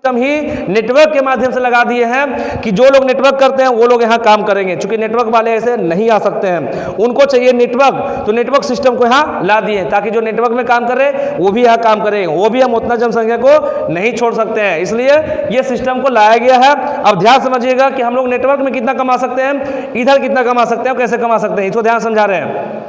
System ही network के माध्यम से लगा दिए हैं कि जो लोग नेटवर्क करते हैं वो लोग यहाँ काम करेंगे। चूंकि नेटवर्क वाले ऐसे नहीं आ सकते हैं, उनको चाहिए नेटवर्क, तो नेटवर्क सिस्टम को यहाँ ला दिए ताकि जो नेटवर्क में काम करे वो भी यहाँ काम करे। वो भी हम उतना जनसंख्या को नहीं छोड़ सकते हैं, इसलिए ये सिस्टम को लाया गया है। अब ध्यान समझिएगा कि हम लोग नेटवर्क में कितना कमा सकते हैं, इधर कितना कमा सकते हैं, कैसे कमा सकते हैं, इसको ध्यान समझा रहे हैं।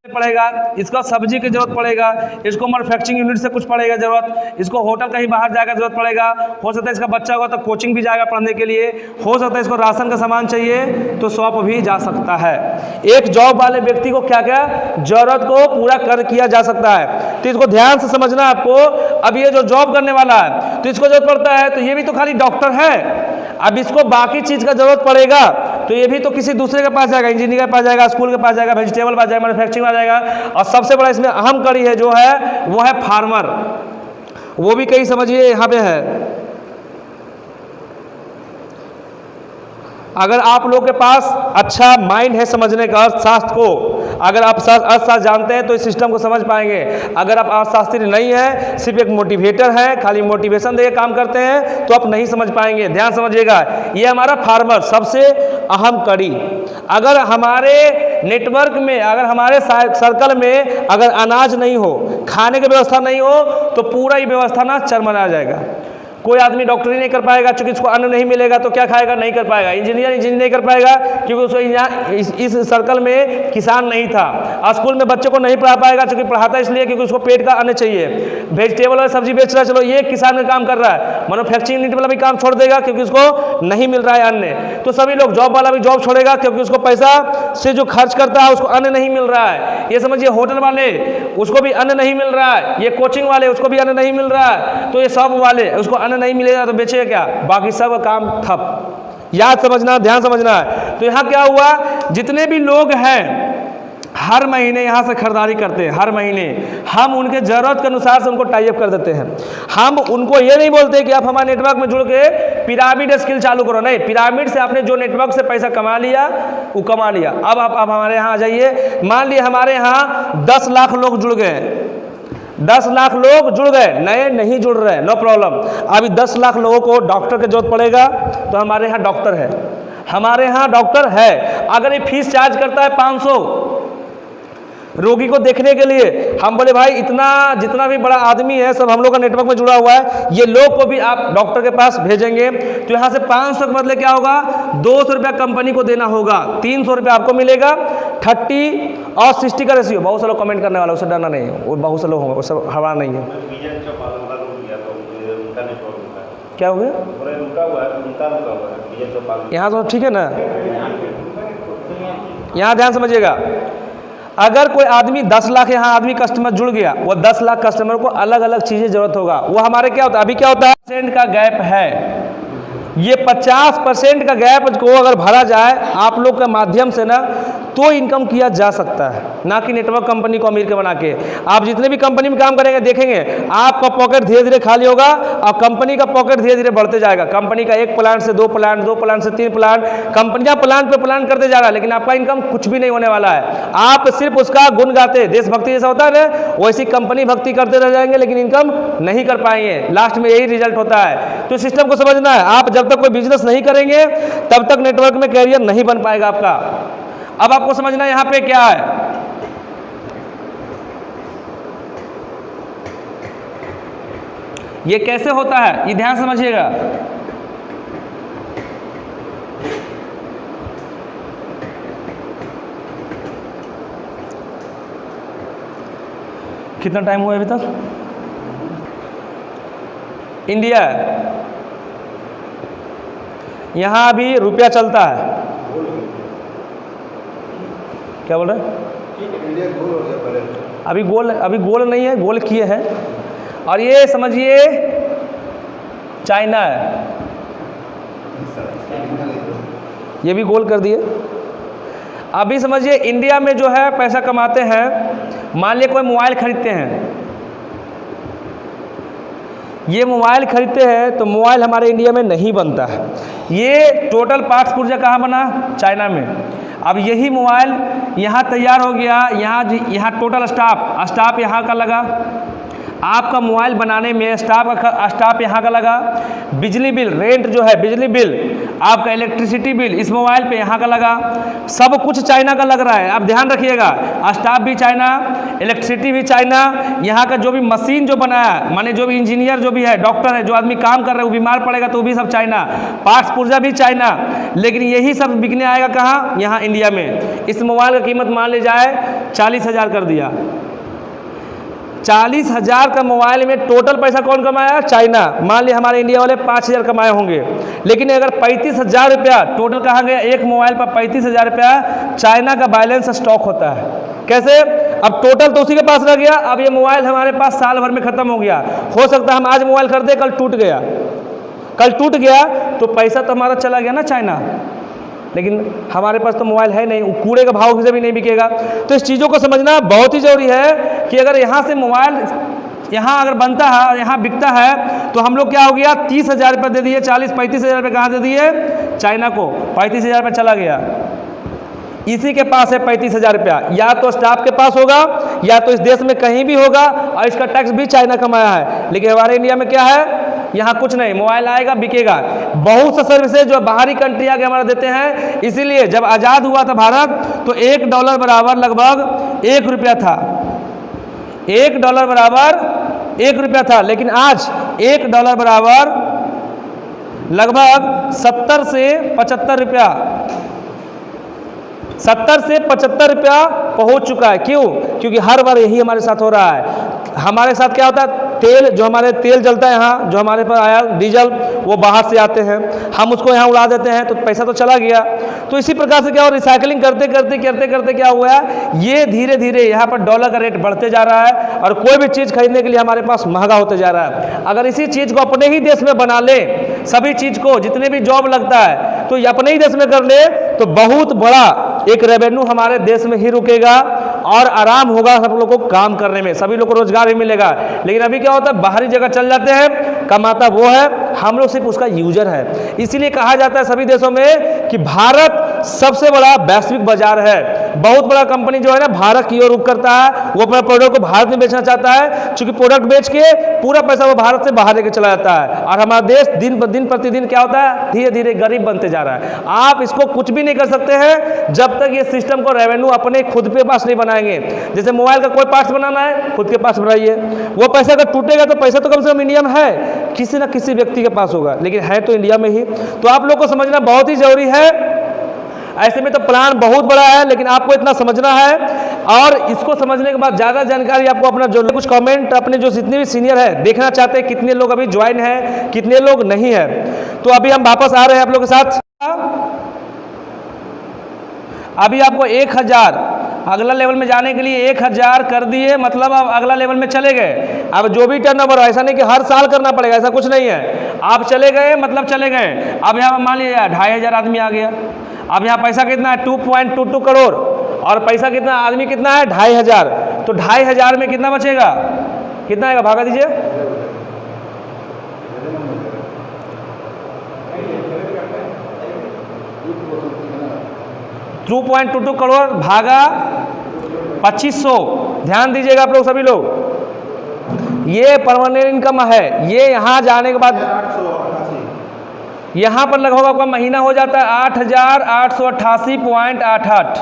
पड़ेगा, इसका सब्जी की जरूरत पड़ेगा, इसको मैन्युफैक्चरिंग यूनिट से कुछ पड़ेगा जरूरत, इसको होटल कहीं बाहर जाकर जरूरत पड़ेगा, हो सकता है इसका बच्चा होगा तो कोचिंग भी जाएगा पढ़ने के लिए, हो सकता है इसको राशन का सामान चाहिए तो शॉप भी जा सकता है। एक जॉब वाले व्यक्ति को क्या क्या जरूरत को पूरा कर किया जा सकता है, तो इसको ध्यान से समझना आपको। अब ये जो जॉब करने वाला है तो इसको जरूरत पड़ता है, तो ये भी तो खाली डॉक्टर है। अब इसको बाकी चीज का जरूरत पड़ेगा तो ये भी तो किसी दूसरे के पास जाएगा, इंजीनियर के पास जाएगा, स्कूल के पास जाएगा, वेजिटेबल पास जाएगा, मैन्युफैक्चरिंग में जाएगा। और सबसे बड़ा इसमें अहम कड़ी है जो है वो है फार्मर, वो भी कहीं समझिए यहाँ पे है। अगर आप लोग के पास अच्छा माइंड है समझने का, अर्थशास्त्र को अगर आप अर्थशास्त्र जानते हैं तो इस सिस्टम को समझ पाएंगे। अगर आप अर्थशास्त्री नहीं है, सिर्फ एक मोटिवेटर है, खाली मोटिवेशन देके काम करते हैं, तो आप नहीं समझ पाएंगे। ध्यान समझिएगा, ये हमारा फार्मर सबसे अहम कड़ी। अगर हमारे नेटवर्क में, अगर हमारे सर्कल में अगर अनाज नहीं हो, खाने की व्यवस्था नहीं हो, तो पूरा ये व्यवस्था ना चरमरा जाएगा। कोई आदमी डॉक्टरी नहीं कर पाएगा क्योंकि उसको अन्न नहीं मिलेगा, तो क्या खाएगा, नहीं कर पाएगा। इंजीनियर नहीं कर पाएगा क्योंकि उसको इस सर्कल में किसान नहीं था। स्कूल में बच्चे को नहीं पढ़ा पाएगा क्योंकि पढ़ाता इसलिए क्योंकि उसको पेट का अन्न चाहिए। वेजिटेबल और सब्जी बेच रहा है, चलो ये किसान का काम कर रहा है, मैन्युफैक्चरिंग यूनिट वाला भी काम छोड़ देगा क्योंकि उसको नहीं मिल रहा है अन्न। तो सभी लोग, जॉब वाला भी जॉब छोड़ेगा क्योंकि उसको पैसा से जो खर्च करता है उसको अन्न नहीं मिल रहा है। ये समझिए, होटल वाले उसको भी अन्न नहीं मिल रहा है, ये कोचिंग वाले उसको भी अन्न नहीं मिल रहा है, तो ये सब वाले उसको अन्न नहीं मिलेगा तो बेचेगा क्या, बाकी सब काम ठप। याद समझना, ध्यान समझना है। तो यहाँ क्या हुआ, जितने भी लोग हैं हर महीने यहाँ से खरीदारी करते हैं, हर महीने हम उनके ज़रूरत के अनुसार से उनको टाई अप कर देते हैं। हम उनको ये नहीं बोलते कि आप हमारे नेटवर्क में जुड़ के पिरामिड स्किल चालू करो, नहीं, पिरामिड से आपने जो नेटवर्क से पैसा कमा लिया वो कमा लिया। अब आप हमारे यहाँ आ जाइए। मान लिया हमारे यहाँ 10 लाख लोग जुड़ गए, 10 लाख लोग जुड़ गए, नए नहीं जुड़ रहे, नो प्रॉब्लम। अभी 10 लाख लोगों को डॉक्टर की जरूरत पड़ेगा तो हमारे यहाँ डॉक्टर है, हमारे यहाँ डॉक्टर है। अगर ये फीस चार्ज करता है 500 रोगी को देखने के लिए, हम बोले भाई इतना जितना भी बड़ा आदमी है सब हम लोग का नेटवर्क में जुड़ा हुआ है, ये लोग को भी आप डॉक्टर के पास भेजेंगे, तो यहाँ से 500 के बदले क्या होगा, 200 रुपया कंपनी को देना होगा, 300 रुपया आपको मिलेगा। 30 और 60 का रेशियो। बहुत से लोग कमेंट करने वाला, उससे डरना नहीं है, वो बहुत से लोग होंगे, उससे हवा नहीं है। क्या हो गया यहाँ तो ठीक है ना। यहाँ ध्यान समझिएगा, अगर कोई आदमी 10 लाख यहाँ आदमी कस्टमर जुड़ गया, वो 10 लाख कस्टमर को अलग अलग चीज़ें जरूरत होगा। वो हमारे क्या होता है, अभी क्या होता है, % का गैप है। ये 50% का गैप को अगर भरा जाए आप लोग के माध्यम से ना, तो इनकम किया जा सकता है, ना कि नेटवर्क कंपनी को अमीर के बना के। आप जितने भी कंपनी में काम करेंगे देखेंगे आपका पॉकेट धीरे धीरे खाली होगा और कंपनी का पॉकेट धीरे धीरे बढ़ते जाएगा। कंपनी का 1 प्लांट से 2 प्लांट, 2 प्लांट से 3 प्लांट, कंपनियां प्लांट पे प्लांट करते जा रहा है, लेकिन आपका इनकम कुछ भी नहीं होने वाला है। आप सिर्फ उसका गुण गाते, देशभक्ति जैसा होता है ना, वैसी कंपनी भक्ति करते रह जाएंगे, लेकिन इनकम नहीं कर पाएंगे। लास्ट में यही रिजल्ट होता है। तो सिस्टम को समझना है, आप जब तक कोई बिजनेस नहीं करेंगे तब तक नेटवर्क में कैरियर नहीं बन पाएगा आपका। अब आपको समझना है यहाँ पे क्या है, ये कैसे होता है, ये ध्यान समझिएगा। कितना टाइम हुआ अभी तक? इंडिया यहाँ अभी रुपया चलता है, क्या बोल रहे हैं? अभी गोल नहीं है, गोल किए हैं। और ये समझिए चाइना है, ये भी गोल कर दिए। अभी समझिए इंडिया में जो है पैसा कमाते हैं, मान लिया कोई मोबाइल खरीदते हैं, ये मोबाइल खरीदते हैं तो मोबाइल हमारे इंडिया में नहीं बनता है। ये टोटल पार्ट्स पुर्जा कहाँ बना? चाइना में। अब यही मोबाइल यहाँ तैयार हो गया, यहाँ टोटल स्टाफ यहाँ का लगा। आपका मोबाइल बनाने में स्टाफ यहाँ का लगा, बिजली बिल रेंट जो है बिजली बिल, आपका इलेक्ट्रिसिटी बिल इस मोबाइल पे यहाँ का लगा, सब कुछ चाइना का लग रहा है। आप ध्यान रखिएगा, स्टाफ भी चाइना, इलेक्ट्रिसिटी भी चाइना, यहाँ का जो भी मशीन जो बनाया, माने जो भी इंजीनियर जो भी है, डॉक्टर है, जो आदमी काम कर रहे हैं वो बीमार पड़ेगा तो वो भी सब चाइना, पार्ट्स पुर्जा भी चाइना, लेकिन यही सब बिकने आएगा कहाँ? यहाँ इंडिया में। इस मोबाइल का कीमत मान ली जाए 40,000 कर दिया, 40,000 का मोबाइल में टोटल पैसा कौन कमाया? चाइना। मान लिया हमारे इंडिया वाले 5,000 कमाए होंगे, लेकिन अगर 35,000 रुपया टोटल कहा गया, एक मोबाइल पर 35,000 रुपया चाइना का बैलेंस स्टॉक होता है। कैसे? अब टोटल तो उसी के पास रह गया, अब ये मोबाइल हमारे पास साल भर में खत्म हो गया। हो सकता है हम आज मोबाइल खरीदे, कल टूट गया, तो पैसा तो हमारा चला गया ना चाइना, लेकिन हमारे पास तो मोबाइल है नहीं, कूड़े का भाव से भी नहीं बिकेगा। तो इस चीज़ों को समझना बहुत ही ज़रूरी है कि अगर यहाँ से मोबाइल यहाँ अगर बनता है और यहाँ बिकता है तो हम लोग क्या हो गया? 30,000 रुपये दे दिए, 35,000 रुपये कहाँ दे दिए? चाइना को। 35,000 रुपये चला गया, इसी के पास है 35,000 रुपया, या तो स्टाफ के पास होगा या तो इस देश में कहीं भी होगा, और इसका टैक्स भी चाइना कमाया है। लेकिन हमारे इंडिया में क्या है? यहाँ कुछ नहीं, मोबाइल आएगा बिकेगा। बहुत सा सर्विसेज जो बाहरी कंट्री आके हमारा देते हैं, इसीलिए जब आज़ाद हुआ था भारत तो $1 बराबर लगभग 1 रुपया था, $1 बराबर 1 रुपया था, लेकिन आज $1 बराबर लगभग 70 से 75 रुपया, 70 से 75 रुपया पहुँच चुका है। क्यों? क्योंकि हर बार यही हमारे साथ हो रहा है। हमारे साथ क्या होता है? तेल, जो हमारे तेल जलता है यहाँ, जो हमारे पास आया डीजल, वो बाहर से आते हैं, हम उसको यहाँ उड़ा देते हैं तो पैसा तो चला गया। तो इसी प्रकार से क्या हो, रिसाइकलिंग करते करते क्या हुआ है, ये धीरे धीरे यहाँ पर डॉलर का रेट बढ़ते जा रहा है और कोई भी चीज़ खरीदने के लिए हमारे पास महंगा होते जा रहा है। अगर इसी चीज़ को अपने ही देश में बना ले, सभी चीज़ को जितने भी जॉब लगता है तो ये अपने ही देश में कर ले, तो बहुत बड़ा एक रेवेन्यू हमारे देश में ही रुकेगा और आराम होगा सब लोगों को काम करने में, सभी लोग को रोजगार भी मिलेगा। लेकिन अभी क्या होता है, बाहरी जगह चल जाते हैं, कमाता वो है, हम लोग सिर्फ उसका यूजर है। इसीलिए कहा जाता है सभी देशों में कि भारत सबसे बड़ा वैश्विक बाजार है। बहुत बड़ा कंपनी जो है ना भारत की ओर रुख करता है, वो अपना प्रोडक्ट को भारत में बेचना चाहता है, क्योंकि प्रोडक्ट बेच के पूरा पैसा वो भारत से बाहर लेके चला जाता है। और हमारा देश दिन प्रतिदिन क्या होता है, धीरे धीरे गरीब बनते जा रहा है। आप इसको कुछ भी नहीं कर सकते हैं जब तक ये सिस्टम को रेवेन्यू अपने खुद पे पास नहीं बनाएंगे। जैसे मोबाइल का कोई पार्ट्स बनाना है, खुद के पास बनाइए, वो पैसा अगर टूटेगा तो पैसा तो कम से कम इंडिया में है, किसी ना किसी व्यक्ति के पास होगा, लेकिन है तो इंडिया में ही। तो आप लोग को समझना बहुत ही जरूरी है। ऐसे में तो प्लान बहुत बड़ा है, लेकिन आपको इतना समझना है, और इसको समझने के बाद ज़्यादा जानकारी आपको अपना जो कुछ कमेंट अपने जो जितने भी सीनियर है देखना चाहते हैं, कितने लोग अभी ज्वाइन है, कितने लोग नहीं है। तो अभी हम वापस आ रहे हैं आप लोग के साथ। अभी आपको 1,000 अगला लेवल में जाने के लिए 1,000 कर दिए, मतलब अब अगला लेवल में चले गए। अब जो भी टर्नओवर, ऐसा नहीं कि हर साल करना पड़ेगा, ऐसा कुछ नहीं है। आप चले गए मतलब चले गए। अब यहाँ मान लीजिए 2,500 आदमी आ गया। अब यहाँ पैसा कितना है, 2.22 करोड़, और पैसा कितना, आदमी कितना है, 2,500। तो 2,500 में कितना बचेगा, कितना आएगा, भागा दीजिए। $2.22 करोड़ भागा 2,500। ध्यान दीजिएगा आप लोग सभी लोग, ये परमानेंट इनकम है। ये यहाँ जाने के बाद यहाँ पर लगभग आपका महीना हो जाता है 8,888.88।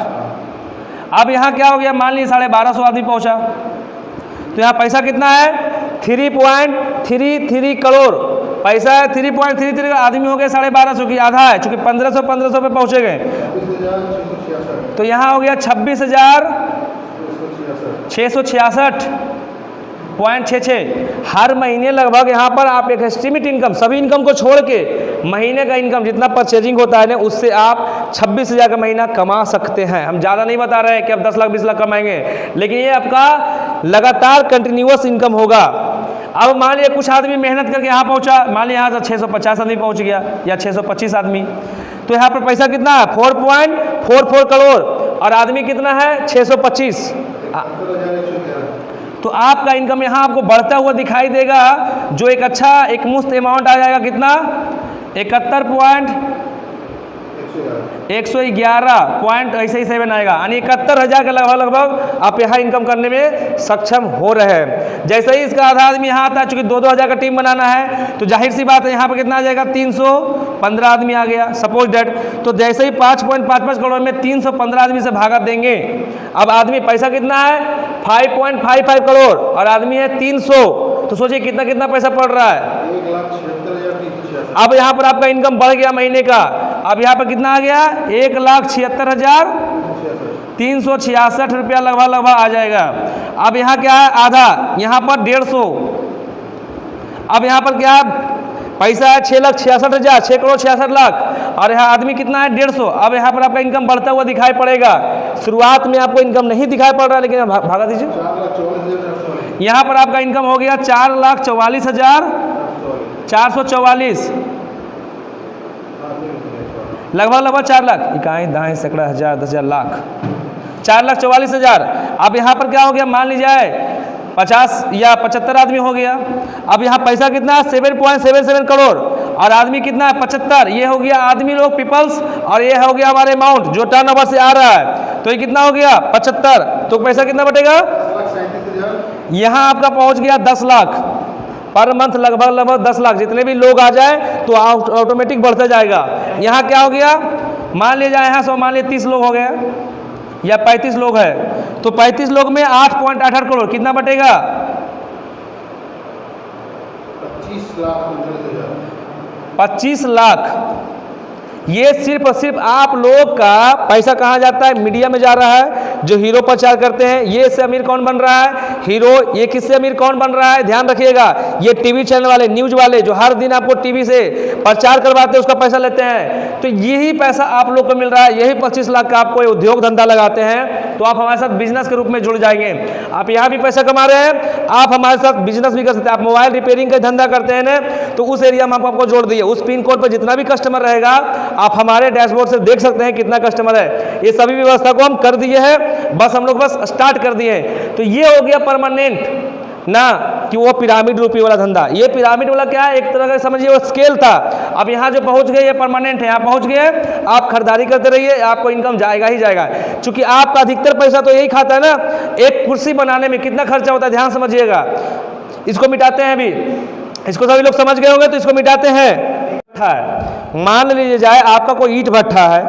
अब यहाँ क्या हो गया, मान लीजिए 1,250 आदमी पहुँचा, तो यहाँ पैसा कितना है, 3.33 करोड़ पैसा है। 3.33 का आदमी हो गया 1,250 की, आधा है, चूंकि 1,500 पे पहुँचे गए, तो यहाँ हो गया 26,666.66। हर महीने लगभग यहाँ पर आप एक एस्टिमेट इनकम, सभी इनकम को छोड़ के महीने का इनकम जितना परचेजिंग होता है ना, उससे आप 26,000 का महीना कमा सकते हैं। हम ज़्यादा नहीं बता रहे हैं कि आप 10 लाख 20 लाख कमाएंगे, लेकिन ये आपका लगातार कंटिन्यूअस इनकम होगा। अब मान लिया कुछ आदमी मेहनत करके यहाँ पहुँचा, मान लिया यहाँ से 650 आदमी पहुँच गया या 625 आदमी, तो यहाँ पर पैसा कितना है, 4.44 करोड़, और आदमी कितना है, 625। तो आपका इनकम यहाँ आपको बढ़ता हुआ दिखाई देगा, जो एक अच्छा एक मुफ्त अमाउंट आ जाएगा, कितना, 71 111 पॉइंट ऐसे ही 7 आएगा, यानी 71,000 के लगभग आप यहाँ इनकम करने में सक्षम हो रहे हैं। जैसे ही इसका आधा आदमी यहाँ आता है, चूंकि 2-2 हज़ार का टीम बनाना है तो जाहिर सी बात है यहाँ पर कितना आ जाएगा, 315 आदमी आ गया सपोज डेट। तो जैसे ही 5.55 करोड़ में 315 आदमी से भागा देंगे, अब आदमी पैसा कितना है 5.55 करोड़ और आदमी है 300, तो सोचिए कितना कितना पैसा पड़ रहा है। 1,76,366। अब यहाँ पर आपका इनकम बढ़ गया महीने का, अब यहाँ पर कितना आ गया 1,76,366 रुपया लगभग आ जाएगा। अब यहाँ क्या है आधा, यहाँ पर 150, अब यहाँ पर क्या है पैसा है 6,66,000, 6 करोड़ 66 लाख, और यहाँ आदमी कितना है 150। अब यहाँ पर आपका इनकम बढ़ता हुआ दिखाई पड़ेगा। शुरुआत में आपको इनकम नहीं दिखाई पड़ रहा है, लेकिन भागा दीजिए, 4,44,444। यहाँ पर आपका इनकम हो गया 4,44,444, लगभग 4 लाख, इकाई दाएँ सैकड़ा हज़ार 10,000 लाख, 4,44,000। अब यहाँ पर क्या हो गया, मान लीजिए 50 या 75 आदमी हो गया। अब यहाँ पैसा कितना है 7.77 करोड़ और आदमी कितना है 75, ये हो गया आदमी लोग पीपल्स, और ये हो गया हमारे अमाउंट जो टर्नओवर से आ रहा है, तो ये कितना हो गया 75, तो पैसा कितना बटेगा, 1,37,000। यहाँ आपका पहुँच गया 10 लाख पर मंथ, लगभग 10 लाख। जितने भी लोग आ जाए तो ऑटोमेटिक बढ़ता जाएगा। यहाँ क्या हो गया, मान लिया जाए यहाँ 100, मान लिया 30 लोग हो गए या 35 लोग है, तो 35 लोग में 8.88 करोड़ कितना बटेगा, 25 लाख। ये सिर्फ और सिर्फ आप लोग का पैसा कहाँ जाता है, मीडिया में जा रहा है, जो हीरो प्रचार करते हैं। ये इससे अमीर कौन बन रहा है, हीरो। ये किससे अमीर कौन बन रहा है, ध्यान रखिएगा, ये टीवी चैनल वाले, न्यूज वाले, जो हर दिन आपको टीवी से प्रचार करवाते हैं, उसका पैसा लेते हैं। तो यही पैसा आप लोग को मिल रहा है। यही 25 लाख का आपको उद्योग धंधा लगाते हैं, तो आप हमारे साथ बिजनेस के रूप में जुड़ जाएंगे। आप यहाँ भी पैसा कमा रहे हैं, आप हमारे साथ बिजनेस भी कर सकते हैं। आप मोबाइल रिपेयरिंग का धंधा करते हैं ना, तो उस एरिया में आपको जोड़ दिए। उस पिन कोड पर जितना भी कस्टमर रहेगा, आप हमारे डैशबोर्ड से देख सकते हैं कितना कस्टमर है। ये सभी व्यवस्था को हम कर दिए हैं, बस हम लोग बस स्टार्ट कर दिए हैं। तो ये हो गया परमानेंट ना, कि वो पिरामिड रूपी वाला धंधा। ये पिरामिड वाला क्या है, एक तरह का समझिए वो स्केल था। अब यहाँ जो पहुँच गए ये परमानेंट है, यहाँ पहुँच गए, आप खरीदारी करते रहिए, आपको इनकम जाएगा ही जाएगा। क्योंकि आपका अधिकतर पैसा तो यही खाता है ना। एक कुर्सी बनाने में कितना खर्चा होता है, ध्यान समझिएगा। इसको मिटाते हैं अभी, इसको सभी लोग समझ गए होंगे, तो इसको मिटाते हैं। मान लीजिए जाए आपका कोई ईंट भट्ठा है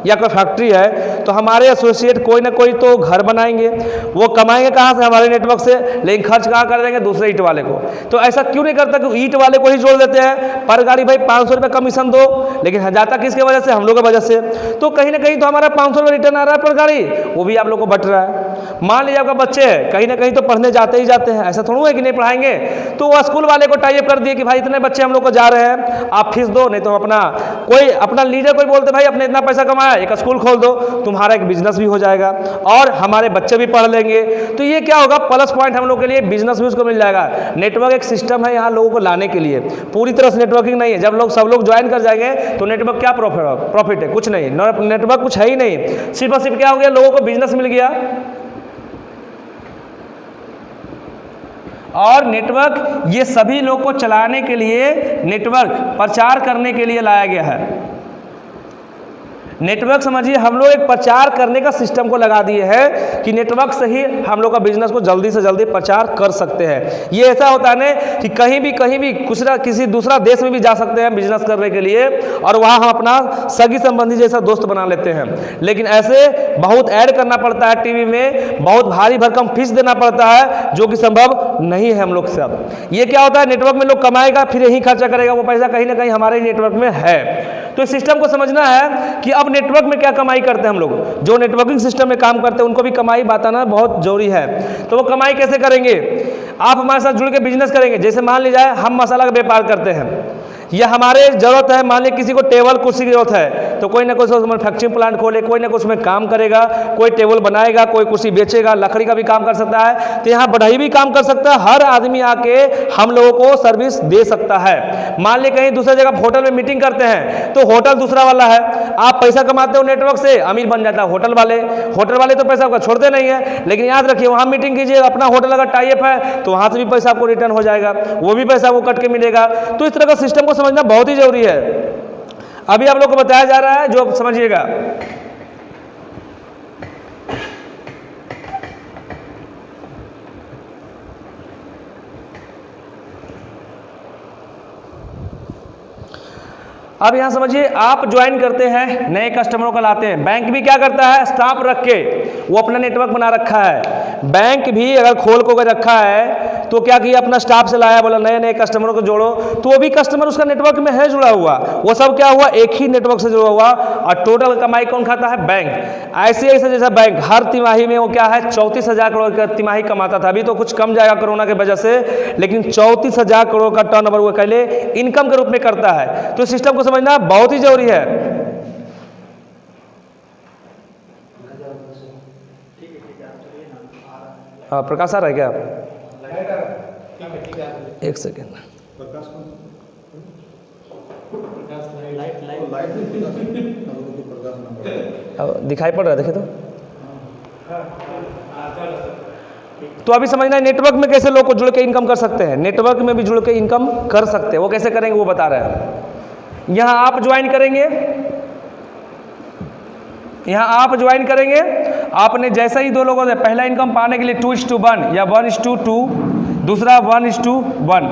या कोई फैक्ट्री है, तो हमारे एसोसिएट कोई ना कोई तो घर बनाएंगे। वो कमाएंगे कहाँ से, हमारे नेटवर्क से, लेकिन खर्च कहाँ कर देंगे, दूसरे ईंट वाले को। तो ऐसा क्यों नहीं करता कि ईंट वाले को ही जोड़ देते हैं, पर गाड़ी भाई 500 रुपये कमीशन दो, लेकिन जाता किसके वजह से, हम लोग की वजह से। तो कहीं ना कहीं तो हमारा 500 रुपये रिटर्न आ रहा है पर गाड़ी, वो भी आप लोग को बट रहा है। मान लीजिए आपका बच्चे हैं, कहीं ना कहीं तो पढ़ने जाते ही जाते हैं, ऐसा थोड़ा है कि नहीं पढ़ाएंगे। तो वो स्कूल वाले को टाइप कर दिए कि भाई इतने बच्चे हम लोग को जा रहे हैं, आप फीस दो, नहीं तो अपना लीडर कोई बोलते भाई अपने इतना पैसा कमाया, एक स्कूल खोल दो, तुम्हारा एक बिजनेस भी हो जाएगा और हमारे बच्चे भी पढ़ लेंगे। तो ये क्या होगा, प्लस पॉइंट हम लोग के लिए, बिजनेस भी उसको मिल जाएगा। नेटवर्क एक सिस्टम है यहाँ लोगों को लाने के लिए, पूरी तरह से नेटवर्किंग नहीं है। जब सब लोग ज्वाइन कर जाएंगे तो नेटवर्क क्या प्रॉफिट है, कुछ नहीं, नेटवर्क कुछ है ही नहीं। सिर्फ और सिर्फ क्या हो गया, लोगों को बिजनेस मिल गया। और नेटवर्क ये सभी लोग को चलाने के लिए, नेटवर्क प्रचार करने के लिए लाया गया है। नेटवर्क समझिए हम लोग एक प्रचार करने का सिस्टम को लगा दिए हैं कि नेटवर्क से ही हम लोग का बिजनेस को जल्दी से जल्दी प्रचार कर सकते हैं। ये ऐसा होता है ना कि कहीं भी किसी दूसरा देश में भी जा सकते हैं बिजनेस करने के लिए, और वहाँ हम अपना सगी संबंधी जैसा दोस्त बना लेते हैं। लेकिन ऐसे बहुत ऐड करना पड़ता है टीवी में, बहुत भारी भरकम फीस देना पड़ता है, जो कि संभव नहीं है हम लोग से। अब ये क्या होता है, नेटवर्क में लोग कमाएगा फिर यही खर्चा करेगा, वो पैसा कहीं ना कहीं हमारे नेटवर्क में है। तो इस सिस्टम को समझना है कि अब नेटवर्क में क्या कमाई करते हैं हम लोग। जो नेटवर्किंग सिस्टम में काम करते हैं उनको भी कमाई बताना बहुत जरूरी है। तो वो कमाई कैसे करेंगे, आप हमारे साथ जुड़ के बिजनेस करेंगे। जैसे मान लीजिए हम मसाला का व्यापार करते हैं, या हमारे जरूरत है, मान लीजिए किसी को टेबल कुर्सी की जरूरत है, तो कोई ना कोई मैन्युफैक्चरिंग प्लांट खोले, कोई ना कोई उसमें काम करेगा, कोई टेबल बनाएगा, कोई कुर्सी बेचेगा, लकड़ी का भी काम कर सकता है। तो यहाँ बढ़ई भी काम कर सकता है, हर आदमी आके हम लोगों को सर्विस दे सकता है। मान लीजिए कहीं दूसरी जगह होटल में मीटिंग करते हैं, तो होटल दूसरा वाला है, आप पैसा कमाते हो नेटवर्क से, अमीर बन जाता है होटल वाले तो पैसा आपका छोड़ते नहीं है। लेकिन याद रखिए वहाँ मीटिंग कीजिए, अपना होटल अगर टाइप है तो वहाँ से भी पैसा आपको रिटर्न हो जाएगा, वो भी पैसा वो कट के मिलेगा। तो इस तरह का सिस्टम को समझना बहुत ही जरूरी है। अभी आप लोग को बताया जा रहा है, जो समझिएगा। अब यहां समझिए, आप ज्वाइन करते हैं, नए कस्टमरों को लाते हैं। बैंक भी क्या करता है, स्टाफ रख के वो अपना नेटवर्क बना रखा है। बैंक भी अगर खोल को रखा है तो क्या किया, अपना स्टाफ से लाया, बोला नए नए कस्टमरों को जोड़ो, तो वो भी कस्टमर उसका नेटवर्क में है जुड़ा हुआ, वो सब क्या हुआ, एक ही नेटवर्क से जुड़ा हुआ। और टोटल कमाई कौन खाता है, बैंक। ऐसे ऐसे जैसा बैंक हर तिमाही में वो क्या है, 34,000 करोड़ का तिमाही कमाता था। अभी तो कुछ कम जाएगा कोरोना की वजह से, लेकिन 34,000 करोड़ का टर्नओवर वो पहले इनकम के रूप में करता है। तो सिस्टम को समझना बहुत ही जरूरी है। प्रकाश आ रहा है क्या, एक सेकेंड, दिखाई पड़ रहा है, देखे तो अभी समझना है नेटवर्क में कैसे लोग को जुड़ के इनकम कर सकते हैं। नेटवर्क में भी जुड़ के इनकम कर सकते हैं, वो कैसे करेंगे वो बता रहे हैं। यहां आप ज्वाइन करेंगे, यहां आप ज्वाइन करेंगे। आपने जैसा ही दो लोगों ने पहला इनकम पाने के लिए 2:1 या 1:2, दूसरा 1:1।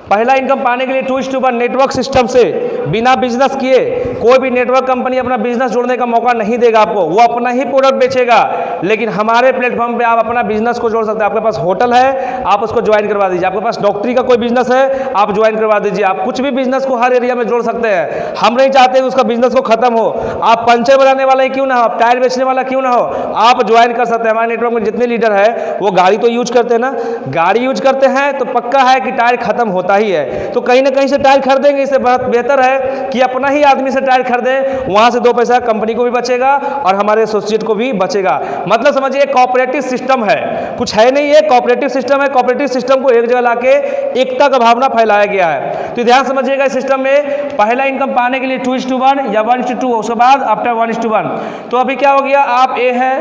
पहला इनकम पाने के लिए 2:1 नेटवर्क सिस्टम से बिना बिजनेस किए कोई भी नेटवर्क कंपनी अपना बिजनेस जोड़ने का मौका नहीं देगा आपको, वो अपना ही प्रोडक्ट बेचेगा। लेकिन हमारे प्लेटफॉर्म पे आप अपना बिजनेस को जोड़ सकते हैं। आपके पास होटल है, आप उसको ज्वाइन करवा दीजिए। आपके पास डॉक्टरी का कोई बिजनेस है, आप ज्वाइन करवा दीजिए। आप कुछ भी बिजनेस को हर एरिया में जोड़ सकते हैं। हम नहीं चाहते कि उसका बिजनेस को खत्म हो। आप पंचर बनाने वाला ही क्यों ना हो, आप टायर बेचने वाला क्यों ना हो, आप ज्वाइन कर सकते हैं। हमारे नेटवर्क में जितने लीडर है वो गाड़ी तो यूज करते हैं ना, गाड़ी यूज करते हैं तो पक्का है कि टायर खत्म होता ही है। तो कहीं ना कहीं से टायर खरीदेंगे, इससे बहुत बेहतर है कि अपना ही आदमी से टायर खरीदें। वहां से 2 पैसा कंपनी को भी बचेगा और हमारे एसोसिएट को भी बचेगा। मतलब समझिए कोऑपरेटिव सिस्टम है, कुछ है नहीं, ये कोऑपरेटिव सिस्टम है। कोऑपरेटिव सिस्टम को एक जगह लाके एकता का भावना फैलाया गया है। तो ध्यान समझिएगा, इस सिस्टम में पहला इनकम पाने के लिए 2:1 या 1:2, उसके बाद आफ्टर 1:1। तो अभी क्या हो गया, आप ए है,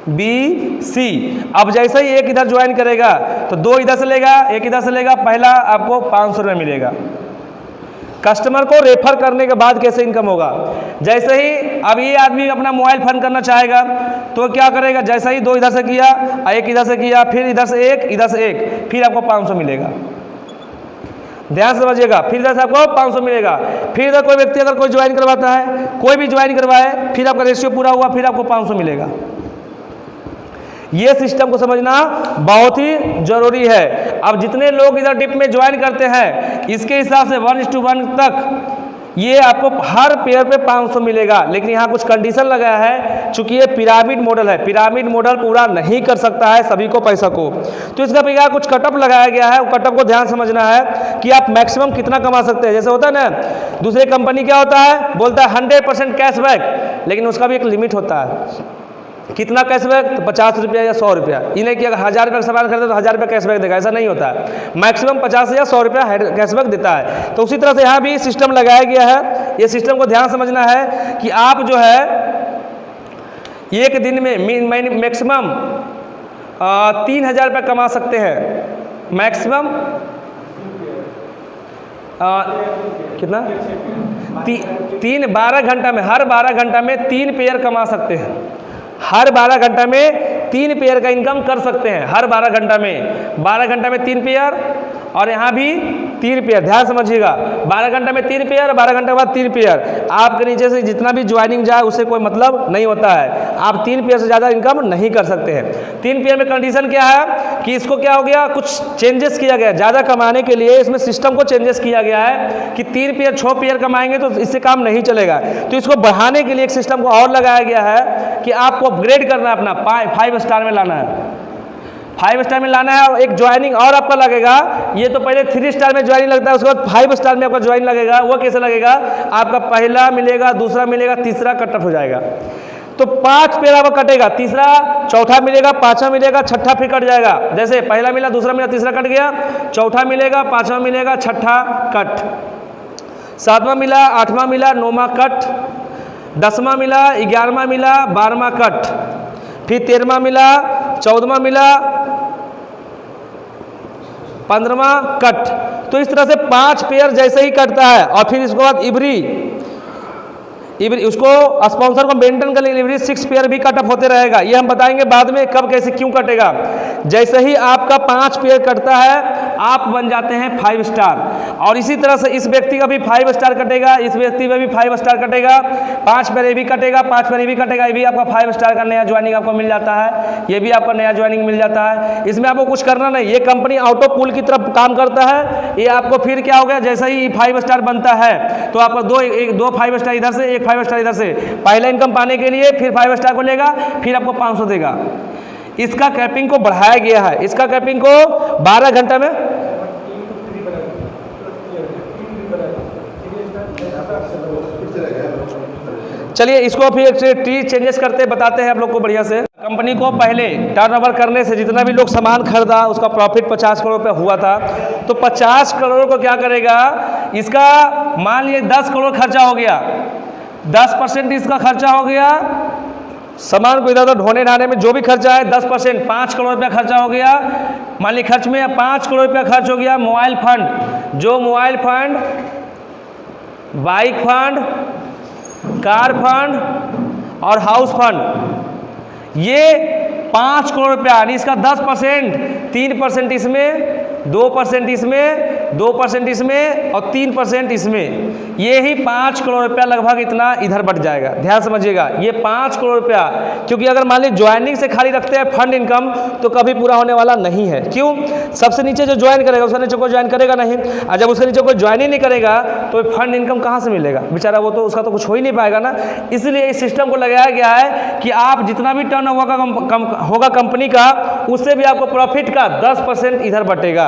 बी, सी। अब जैसे ही एक इधर ज्वाइन करेगा तो 2 इधर से लेगा, एक इधर से लेगा, पहला आपको 500 रुपये मिलेगा। कस्टमर को रेफर करने के बाद कैसे इनकम होगा, जैसे ही अब ये आदमी अपना मोबाइल फोन करना चाहेगा तो क्या करेगा, जैसे ही 2 इधर से किया, एक इधर से किया, फिर इधर से एक, इधर से एक, फिर आपको 500 मिलेगा। ध्यान से समझिएगा, फिर इधर से आपको 500 मिलेगा। फिर इधर कोई व्यक्ति अगर कोई ज्वाइन करवाता है, कोई भी ज्वाइन करवाए, फिर आपका रेशियो पूरा हुआ, फिर आपको 500 मिलेगा। ये सिस्टम को समझना बहुत ही जरूरी है। अब जितने लोग इधर डिप में ज्वाइन करते हैं, इसके हिसाब से 1:1 तक ये आपको हर पेयर पे 500 मिलेगा। लेकिन यहाँ कुछ कंडीशन लगाया है, चूंकि ये पिरामिड मॉडल है, पिरामिड मॉडल पूरा नहीं कर सकता है सभी को पैसा को, तो इसका भी कुछ कटअप लगाया गया है। वो कटअप को ध्यान समझना है कि आप मैक्सिमम कितना कमा सकते हैं। जैसे होता है ना, दूसरे कंपनी क्या होता है, बोलता है 100% कैशबैक, लेकिन उसका भी एक लिमिट होता है। कितना कैशबैक, तो 50 रुपया या 100 रुपया। इन्हें कि अगर 1000 रुपये का सामान खरीदे तो 1000 रुपये कैशबैक देगा, ऐसा नहीं होता है। मैक्सिमम 50 या 100 रुपया कैशबैक देता है। तो उसी तरह से यहाँ भी सिस्टम लगाया गया है। ये सिस्टम को ध्यान समझना है कि आप जो है एक दिन में मैक्सिमम 3000 रुपये कमा सकते हैं। मैक्सिमम कितना, 12 घंटा में, हर 12 घंटा में 3 पेयर कमा सकते हैं। हर 12 घंटा में 3 पेयर का इनकम कर सकते हैं। हर 12 घंटा में, 12 घंटा में 3 पेयर, और यहाँ भी 3 पेयर। ध्यान समझिएगा, 12 घंटा में 3 पेयर, 12 घंटे बाद 3 पेयर। आपके नीचे से जितना भी ज्वाइनिंग जाए उससे कोई मतलब नहीं होता है। आप 3 पेयर से ज़्यादा इनकम नहीं कर सकते हैं। 3 पेयर में कंडीशन क्या है कि इसको क्या हो गया, कुछ चेंजेस किया गया ज़्यादा कमाने के लिए। इसमें सिस्टम को चेंजेस किया गया है कि 3 पेयर 6 पेयर कमाएंगे तो इससे काम नहीं चलेगा। तो इसको बढ़ाने के लिए एक सिस्टम को और लगाया गया है कि आपको अपग्रेड करना है, अपना 5 स्टार में लाना है, 5 स्टार में लाना है। और एक ज्वाइनिंग और आपका लगेगा। ये तो पहले 3 स्टार में ज्वाइनिंग लगता है, उसके बाद 5 स्टार में आपका ज्वाइन लगेगा। वो कैसे लगेगा, आपका पहला मिलेगा, दूसरा मिलेगा, तीसरा कटअप हो जाएगा। तो 5 पेयर आपका कटेगा, तीसरा चौथा मिलेगा, 5वां मिलेगा, छठा फिर कट जाएगा। जैसे पहला मिला, दूसरा मिला, तीसरा कट गया, चौथा मिलेगा, 5वां मिलेगा, छठा कट, 7वां मिला, 8वां मिला, 9वां कट, 10वां मिला, 11वां मिला, 12वां कट, फिर 13वां मिला, 14वां मिला, 15वां कट। तो इस तरह से 5 पेयर जैसे ही कटता है और फिर इसके बाद इवरी उसको स्पॉन्सर को मेंटेन करने के लिए 6 पेयर भी कटअप होते रहेगा। ये हम बताएंगे बाद में कब कैसे क्यों कटेगा। जैसे ही आपका 5 पेयर कटता है आप बन जाते हैं 5 स्टार, और इसी तरह से इस व्यक्ति का भी 5 स्टार कटेगा, इस व्यक्ति में भी 5 स्टार कटेगा, 5 पेयर ये भी कटेगा, 5 पेयर ये भी कटेगा, ये भी आपका 5 स्टार का नया ज्वाइनिंग आपको मिल जाता है, ये भी आपका नया ज्वाइनिंग मिल जाता है। इसमें आपको कुछ करना नहीं, ये कंपनी आउट ऑफ पूल की तरफ काम करता है। ये आपको फिर क्या हो गया, जैसे ही 5 स्टार बनता है तो आपका दो 5 स्टार इधर से, एक 5 स्टार इधर से, पहला इनकम पाने के लिए फिर 5 स्टार को लेगा, फिर आपको 500 देगा। इसका कैपिंग को बढ़ाया गया है, इसका कैपिंग को 12 घंटे में, चलिए इसको फिर ट्री चेंजेस करते बताते हैं आप लोग को बढ़िया से। कंपनी को पहले टर्नओवर करने से जितना भी लोग सामान खरीदा उसका प्रॉफिट 50 करोड़ रुपया हुआ था, तो 50 करोड़ को क्या करेगा, इसका मान लीजिए 10 करोड़ खर्चा हो गया, 10% इसका खर्चा हो गया, सामान को इधर उधर ढोने ढाने में जो भी खर्चा है 10%, 5 करोड़ रुपया खर्चा हो गया। मान ली खर्च में 5 करोड़ रुपया खर्च हो गया। मोबाइल फंड, जो mobile fund, bike fund, car fund और हाउस फंड, ये 5 करोड़ रुपया, यानी इसका 10%, 3% इसमें, 2% इसमें, 2% इसमें और 3% इसमें, ये ही 5 करोड़ रुपया लगभग इतना इधर बढ़ जाएगा। ध्यान समझिएगा, ये 5 करोड़ रुपया, क्योंकि अगर मान लीजिए ज्वाइनिंग से खाली रखते हैं फंड इनकम तो कभी पूरा होने वाला नहीं है। क्यों, सबसे नीचे जो ज्वाइन करेगा उसका नीचे कोई ज्वाइन करेगा नहीं, और जब उसके नीचे कोई ज्वाइन ही नहीं करेगा तो फंड इनकम कहाँ से मिलेगा बेचारा, वो तो उसका तो कुछ हो ही नहीं पाएगा ना। इसलिए इस सिस्टम को लगाया गया है कि आप जितना भी टर्न होगा कंपनी का, उससे भी आपको प्रॉफिट का 10% इधर बटेगा।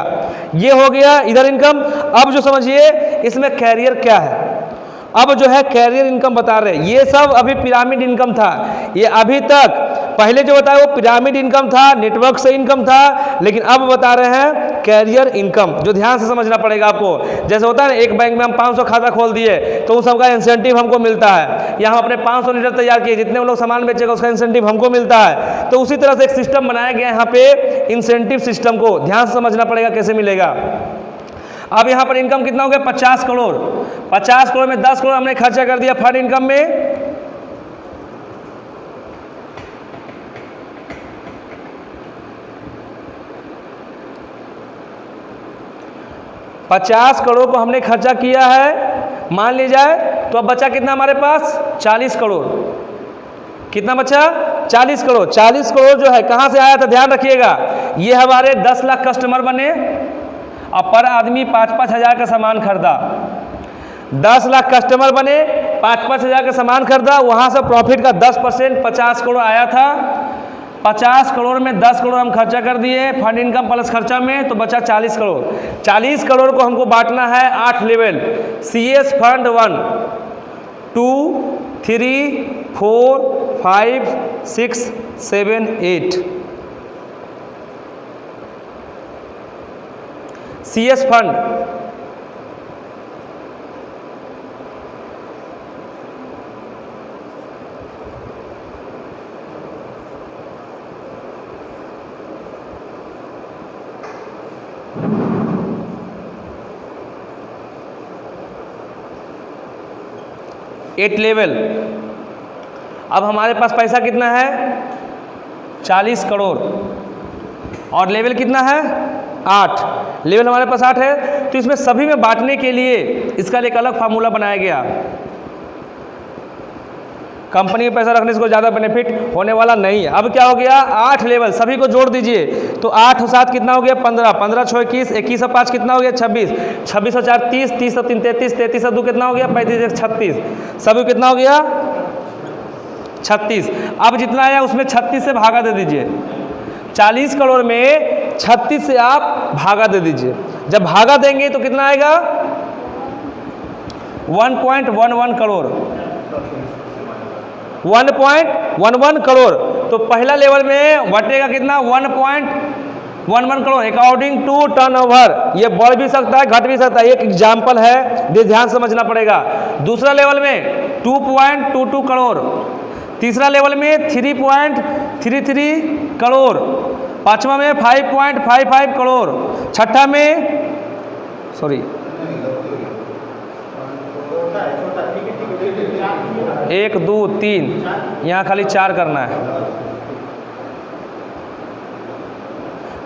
ये हो गया इधर इनकम। अब जो समझिए इसमें कैरियर क्या है, अब जो है कैरियर इनकम बता रहे हैं। ये सब अभी पिरामिड इनकम था, ये अभी तक पहले जो बताया वो पिरामिड इनकम था, नेटवर्क से इनकम था, लेकिन अब बता रहे हैं कैरियर इनकम, जो ध्यान से समझना पड़ेगा आपको। जैसे होता है ना, एक बैंक में हम 500 खाता खोल दिए तो उन सबका इंसेंटिव हमको मिलता है, या हम अपने 500 लीटर तैयार किए, जितने लोग सामान बेचेगा उसका इंसेंटिव हमको मिलता है। तो उसी तरह से एक सिस्टम बनाया गया है यहाँ पे, इंसेंटिव सिस्टम को ध्यान से समझना पड़ेगा कैसे मिलेगा। अब यहाँ पर इनकम कितना हो गया, 50 करोड़। 50 करोड़ में 10 करोड़ हमने खर्चा कर दिया फंड इनकम में, $50 करोड़ को हमने खर्चा किया है मान ली जाए, तो अब बचा कितना हमारे पास, 40 करोड़। कितना बचा, 40 करोड़। 40 करोड़ जो है कहाँ से आया था, ध्यान रखिएगा, ये हमारे 10 लाख कस्टमर बने और पर आदमी 5-5 हज़ार का सामान खरीदा। 10 लाख कस्टमर बने, 5-5 हज़ार का सामान खरीदा, वहाँ से प्रॉफिट का 10% 50 करोड़ आया था। 50 करोड़ में 10 करोड़ हम खर्चा कर दिए फंड इनकम प्लस खर्चा में, तो बचा 40 करोड़। 40 करोड़ को हमको बांटना है 8 level, CS fund 1, 2, 3, 4, 5, 6, 7, 8। CS fund, eight level. अब हमारे पास पैसा कितना है, 40 करोड़, और लेवल कितना है, 8। लेवल हमारे पास 8 है, तो इसमें सभी में बांटने के लिए इसका एक अलग फार्मूला बनाया गया। कंपनी में पैसा रखने से कोई ज़्यादा बेनिफिट होने वाला नहीं है। अब क्या हो गया, 8 लेवल, सभी को जोड़ दीजिए, तो 8 और 7 कितना हो गया, 15, 15 6 21, 21 और 5 कितना हो गया, 26, 26 और 4 30, 30 और 3 33, 33 और 2 कितना हो गया, 35 1 36, सभी कितना हो गया, 36। अब जितना आया उसमें 36 से भागा दे दीजिए। 40 करोड़ में 36 से आप भागा दे दीजिए। जब भागा देंगे तो कितना आएगा, 1.11 करोड़, 1.11 करोड़। तो पहला लेवल में बटेगा कितना, 1.11 करोड़ अकॉर्डिंग टू टर्नओवर। ये बढ़ भी सकता है घट भी सकता है, एक एग्जाम्पल है, ध्यान समझना पड़ेगा। दूसरा लेवल में 2.22 करोड़, तीसरा लेवल में 3.33 करोड़, पांचवा में 5.55 करोड़, छठा में सॉरी, नहीं, गलती हो गई। छोटा है, छोटा, ठीक है, ठीक है। 1 2 3, यहाँ खाली 4 करना है।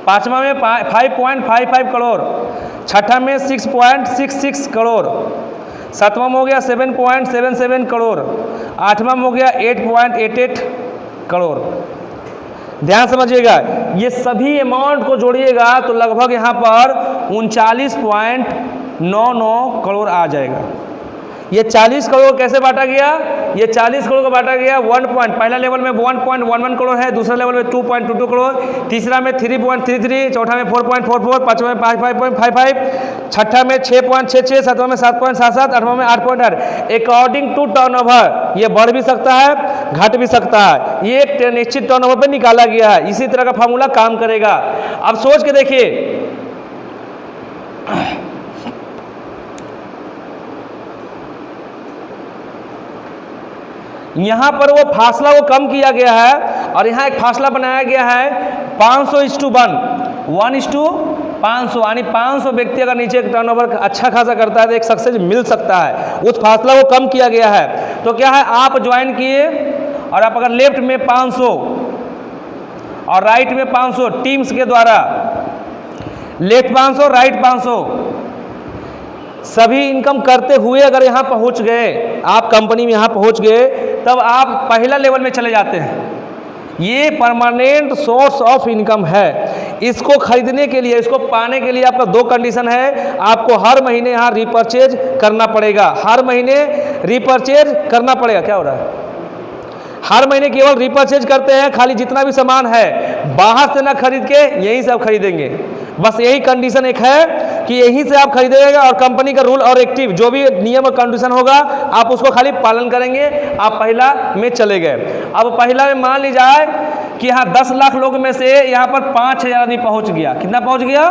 पाँचवा में 5.55 करोड़, छठा में 6.66 करोड़, सातवां में हो गया 7.77 करोड़, आठवां में हो गया 8.88 करोड़। ध्यान समझिएगा, ये सभी अमाउंट को जोड़िएगा तो लगभग यहाँ पर 39.99 करोड़ आ जाएगा। ये 40 करोड़ कैसे बांटा गया? ये 40 करोड़ को बांटा गया पहला लेवल में 1.11 करोड़ है, दूसरा लेवल में 2.22 करोड़, तीसरा में 3.33, चौथा में 4.44, पाँचवा में 5.55, छठा में 6.66, सातवां में 7.77, आठवां में 8.8। अकॉर्डिंग टू टर्नओवर ये बढ़ भी सकता है, घट भी सकता है। ये एक निश्चित टर्नओवर पे निकाला गया है, इसी तरह का फार्मूला काम करेगा। अब सोच के देखिए, यहाँ पर वो फासला को कम किया गया है और यहाँ एक फासला बनाया गया है 500:1, 1:500, यानी 500 व्यक्ति अगर नीचे टर्नओवर अच्छा खासा करता है तो एक सक्सेस मिल सकता है। उस फासला को कम किया गया है। तो क्या है, आप ज्वाइन किए और आप अगर लेफ्ट में 500 और राइट में 500 टीम्स के द्वारा, लेफ्ट 500 राइट 500 सभी इनकम करते हुए अगर यहाँ पहुँच गए, आप कंपनी में यहाँ पहुँच गए, तब आप पहला लेवल में चले जाते हैं। ये परमानेंट सोर्स ऑफ इनकम है। इसको खरीदने के लिए, इसको पाने के लिए आपका 2 कंडीशन है। आपको हर महीने यहाँ रिपर्चेज करना पड़ेगा, हर महीने रिपर्चेज करना पड़ेगा। क्या हो रहा है? हर महीने केवल रिपर्चेज करते हैं, खाली जितना भी सामान है बाहर से ना खरीद के यहीं से आप खरीदेंगे। बस यही कंडीशन एक है कि यहीं से आप खरीदेंगे और कंपनी का रूल और एक्टिव जो भी नियम और कंडीशन होगा आप उसको खाली पालन करेंगे। आप पहला में चले गए। अब पहला में मान ली जाए कि यहाँ 10 लाख लोग में से यहाँ पर 5000 आदमी पहुँच गया। कितना पहुँच गया?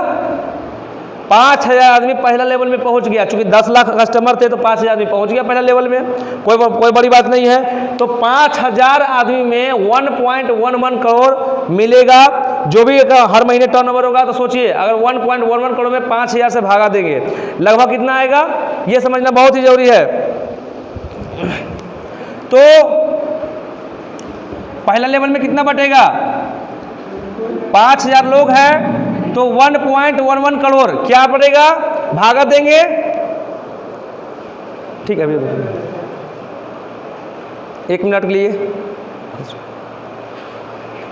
5000 आदमी पहला लेवल में पहुंच गया। चूंकि 10 लाख कस्टमर थे तो 5000 आदमी पहुंच गया पहला लेवल में, कोई बड़ी बात नहीं है। तो 5000 आदमी में 1.11 करोड़ मिलेगा। जो भी हर महीने टर्नओवर होगा तो सोचिए, अगर 1.11 करोड़ में 5000 से भागा देंगे लगभग कितना आएगा, ये समझना बहुत ही जरूरी है। तो पहला लेवल में कितना बटेगा? 5000 लोग हैं तो 1.11 करोड़ क्या पड़ेगा, भागा देंगे। ठीक है, अभी 1 मिनट के लिए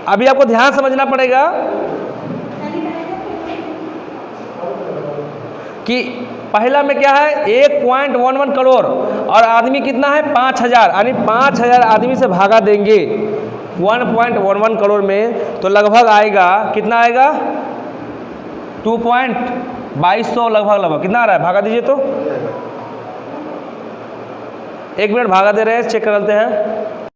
अभी आपको ध्यान समझना पड़ेगा कि पहला में क्या है 1.11 करोड़ और आदमी कितना है 5000, यानी 5000 आदमी से भागा देंगे 1.11 करोड़ में तो लगभग आएगा, कितना आएगा 2.22 लगभग कितना आ रहा है, भागा दीजिए तो। 1 मिनट भागा दे रहे हैं, चेक कर लेते हैं।